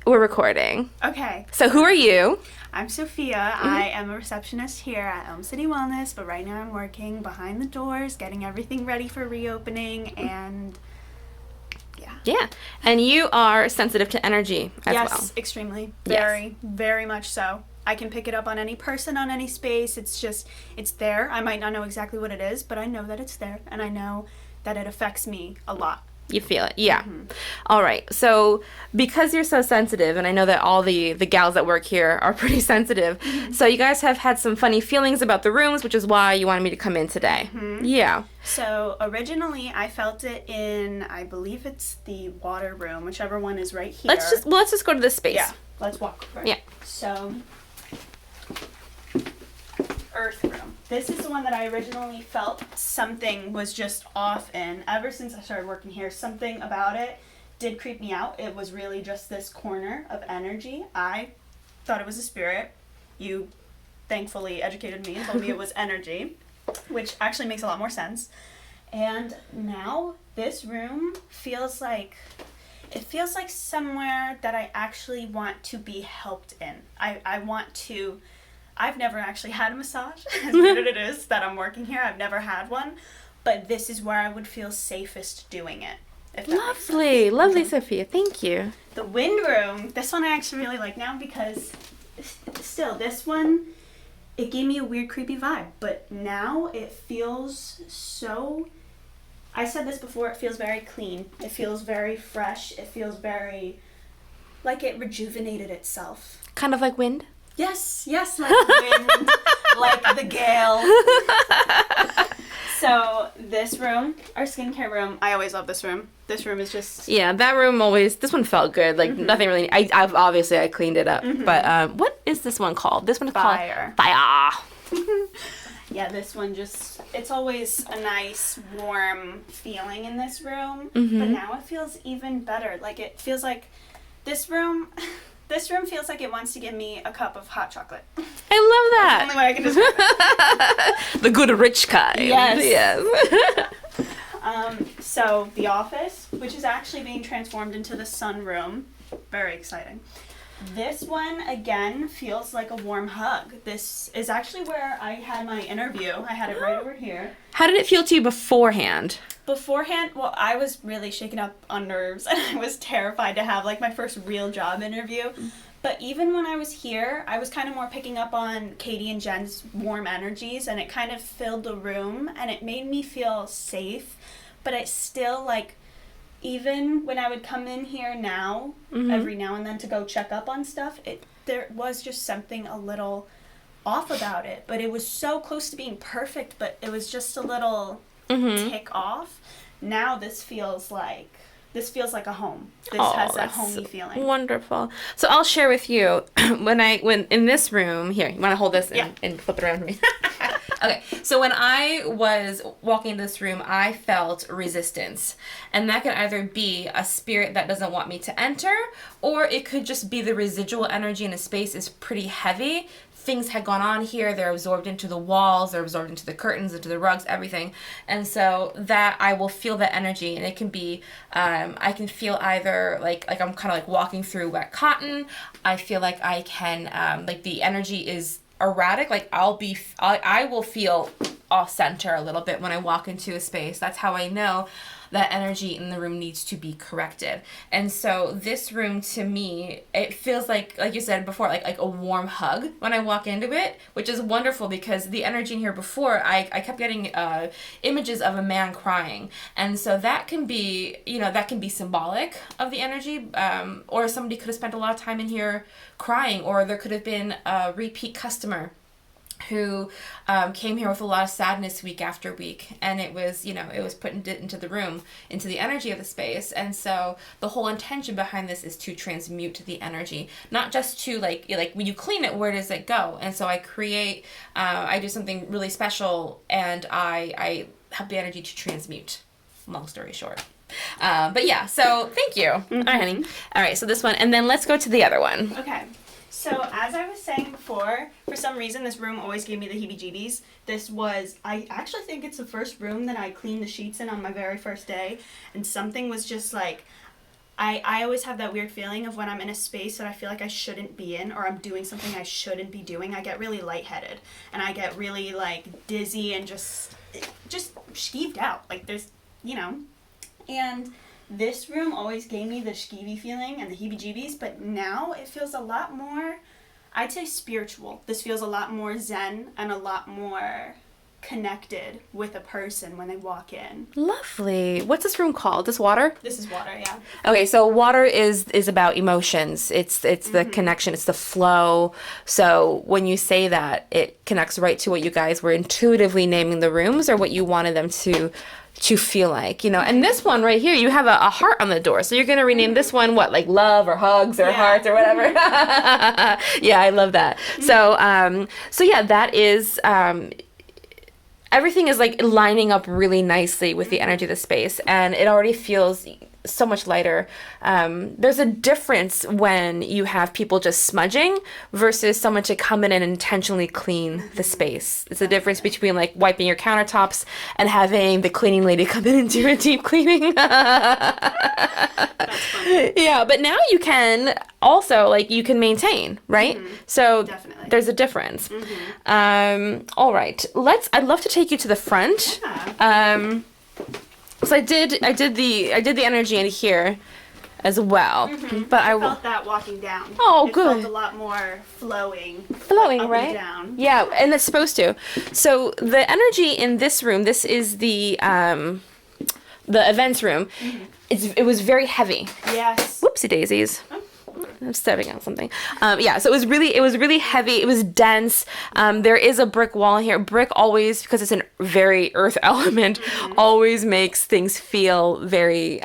We're recording. Okay. So who are you? I'm Sophia. I am a receptionist here at Elm City Wellness, but right now I'm working behind the doors, getting everything ready for reopening, and yeah. Yeah. And you are sensitive to energy as well. Yes, extremely. Yes. Very, very much so. I can pick it up on any person, on any space. It's just, it's there. I might not know exactly what it is, but I know that it's there, and I know that it affects me a lot. You feel it, yeah. All right. So because you're so sensitive, and I know that all the gals that work here are pretty sensitive, so you guys have had some funny feelings about the rooms, which is why you wanted me to come in today. Yeah. So originally I felt it in, I believe it's the water room, whichever one is right here. Let's just go to this space. Yeah, let's walk over. Yeah. So, earth room. This is the one that I originally felt something was just off in. Ever since I started working here, something about it did creep me out. It was really just this corner of energy. I thought it was a spirit. You thankfully educated me and told me it was energy, which actually makes a lot more sense. And now this room feels like somewhere that I actually want to be helped in. I want to. I've never actually had a massage, as good as it is that I'm working here. I've never had one, but this is where I would feel safest doing it. If that makes sense. Lovely, Sophia. Thank you. The wind room, this one I actually really like now because still, this one, it gave me a weird, creepy vibe, but now it feels so, I said this before, it feels very clean. It feels very fresh. It feels very, like it rejuvenated itself. Kind of like wind? Yes, like wind, like the gale. So this room, our skincare room, I always love this room. This room is just... Yeah, that room this one felt good. Like, nothing really... I've obviously, I cleaned it up. But what is this one called? This one is Fire. called Fire. Yeah, this one just... It's always a nice, warm feeling in this room. But now it feels even better. Like, it feels like this room... This room feels like it wants to give me a cup of hot chocolate. I love that. That's the only way I can describe it. The good rich kind. Yes. So the office, which is actually being transformed into the sunroom. Very exciting. This one, again, feels like a warm hug. This is actually where I had my interview. I had it right over here. How did it feel to you beforehand? Beforehand, well, I was really shaken up on nerves, and I was terrified to have, like, my first real job interview. But even when I was here, I was kind of more picking up on Katie and Jen's warm energies, and it kind of filled the room, and it made me feel safe. But it still, like, even when I would come in here now, every now and then to go check up on stuff, there was just something a little off about it. But it was so close to being perfect, but it was just a little... tick off. Now this feels like a home. This has a homey feeling. Wonderful. So I'll share with you when in this room here. You want to hold this and flip it around for me? Okay. So when I was walking in this room, I felt resistance, and that could either be a spirit that doesn't want me to enter, or it could just be the residual energy in a space is pretty heavy. Things had gone on here. They're absorbed into the walls. They're absorbed into the curtains, into the rugs, everything. And so that I will feel that energy, and it can be, I can feel either like I'm kind of like walking through wet cotton. I feel like I can, like the energy is erratic. Like I will feel off center a little bit when I walk into a space. That's how I know that energy in the room needs to be corrected. And so this room, to me, it feels like you said before, like a warm hug when I walk into it, which is wonderful because the energy in here before, I kept getting images of a man crying. And so that can be, that can be symbolic of the energy, or somebody could have spent a lot of time in here crying, or there could have been a repeat customer who came here with a lot of sadness week after week, and it was put into the room, into the energy of the space. And so the whole intention behind this is to transmute the energy, not just to like when you clean it, where does it go? And so I do something really special, and I have the energy to transmute, long story short. But yeah, so thank you. All right, honey. All right, so this one, and then let's go to the other one. Okay. So as I was saying before, for some reason this room always gave me the heebie-jeebies. I actually think it's the first room that I cleaned the sheets in on my very first day, and something was just like, I always have that weird feeling of when I'm in a space that I feel like I shouldn't be in, or I'm doing something I shouldn't be doing. I get really lightheaded, and I get really like dizzy and just skeeved out. Like there's, and this room always gave me the skeevy feeling and the heebie-jeebies, but now it feels a lot more, I'd say, spiritual. This feels a lot more zen and a lot more connected with a person when they walk in. Lovely. What's this room called? This water? This is water, yeah. Okay, so water is about emotions. It's the connection, it's the flow. So when you say that, it connects right to what you guys were intuitively naming the rooms, or what you wanted them to feel like, And this one right here, you have a heart on the door. So you're going to rename this one what, like love or hugs or hearts or whatever. Yeah, I love that. So yeah, that is everything is like lining up really nicely with the energy of the space, and it already feels so much lighter. There's a difference when you have people just smudging versus someone to come in and intentionally clean the space. It's a difference between like wiping your countertops and having the cleaning lady come in and do a deep cleaning. That's funny. Yeah, but now you can also, like, you can maintain, right? So definitely. There's a difference. All right, I'd love to take you to the front. Yeah. So I did the energy in here as well, but I felt that walking down. Oh, good. It felt a lot more flowing, up right? And down. Yeah, and it's supposed to. So the energy in this room, this is the events room. It was very heavy. Yes. Whoopsie daisies. I'm stepping on something. Yeah, so it was really heavy. It was dense. There is a brick wall here. Brick always, because it's a very earth element, always makes things feel very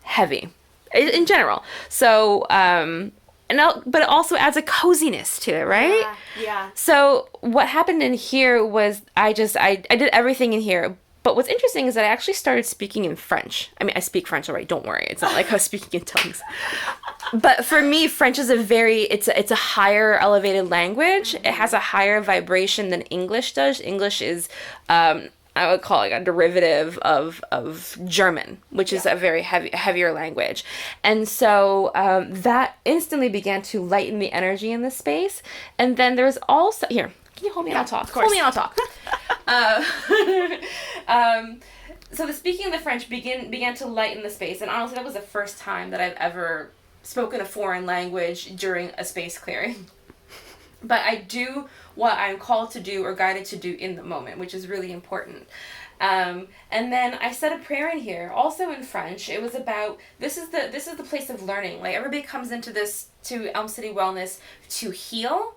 heavy in general. So, but it also adds a coziness to it, right? Yeah. So what happened in here was I did everything in here. But what's interesting is that I actually started speaking in French. I mean, I speak French already, don't worry. It's not like I was speaking in tongues. But for me, French is it's a higher elevated language. It has a higher vibration than English does. English is, I would call it a derivative of German, which is a very heavier language. And so that instantly began to lighten the energy in the space. And then there's also, here, can you hold me and I'll talk? Of course. Hold me and I'll talk. So the speaking of the French began to lighten the space, and honestly, that was the first time that I've ever spoken a foreign language during a space clearing. But I do what I'm called to do or guided to do in the moment, which is really important. And then I said a prayer in here, also in French. It was about this is the place of learning. Like, everybody comes into to Elm City Wellness to heal.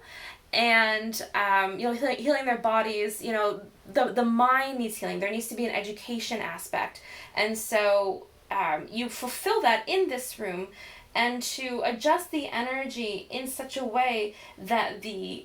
And healing their bodies. The mind needs healing. There needs to be an education aspect, and so you fulfill that in this room, and to adjust the energy in such a way that the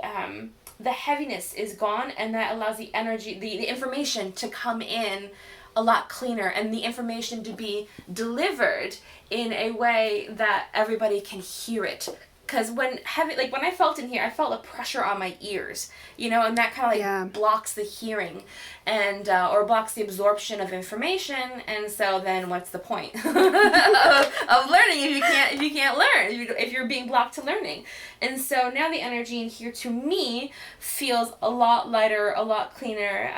heaviness is gone, and that allows the energy, the information to come in a lot cleaner, and the information to be delivered in a way that everybody can hear it. Because when I felt in here, I felt a pressure on my ears, and that kind of blocks the hearing, and or blocks the absorption of information. And so then, what's the point of learning if you can't learn, if you're being blocked to learning? And so now the energy in here, to me, feels a lot lighter, a lot cleaner.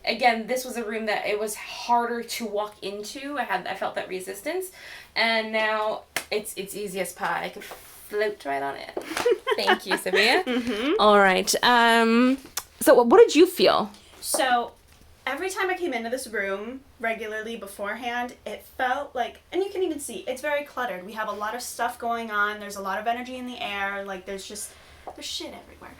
Again, this was a room that it was harder to walk into. I felt that resistance, and now it's easy as pie. I could float right on it. Thank you, Sophia. All right. So what did you feel? So every time I came into this room regularly beforehand, it felt like, and you can even see, it's very cluttered. We have a lot of stuff going on. There's a lot of energy in the air. Like, there's shit everywhere.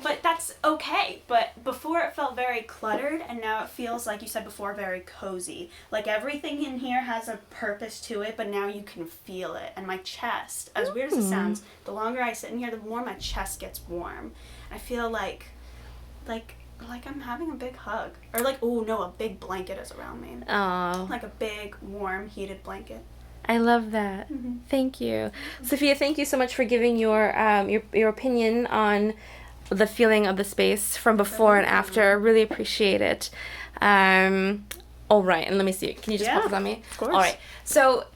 But that's okay. But before it felt very cluttered, and now it feels, like you said before, very cozy. Like, everything in here has a purpose to it, but now you can feel it. And my chest, as weird as it sounds, the longer I sit in here, the more my chest gets warm. I feel like I'm having a big hug. Or a big blanket is around me. Oh. Like a big, warm, heated blanket. I love that. Thank you. Sophia, thank you so much for giving your opinion on the feeling of the space from before and after. I really appreciate it. All right, and let me see. Can you just focus on me? Of course. All right. So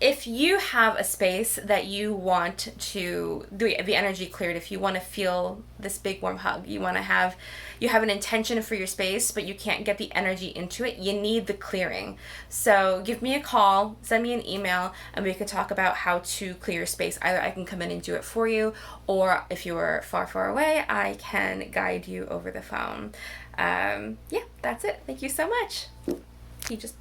if you have a space that you want to the energy cleared, if you want to feel this big warm hug, you have an intention for your space, but you can't get the energy into it, you need the clearing. So give me a call, send me an email, and we can talk about how to clear your space. Either I can come in and do it for you, or if you are far, far away, I can guide you over the phone. Yeah, that's it. Thank you so much. You just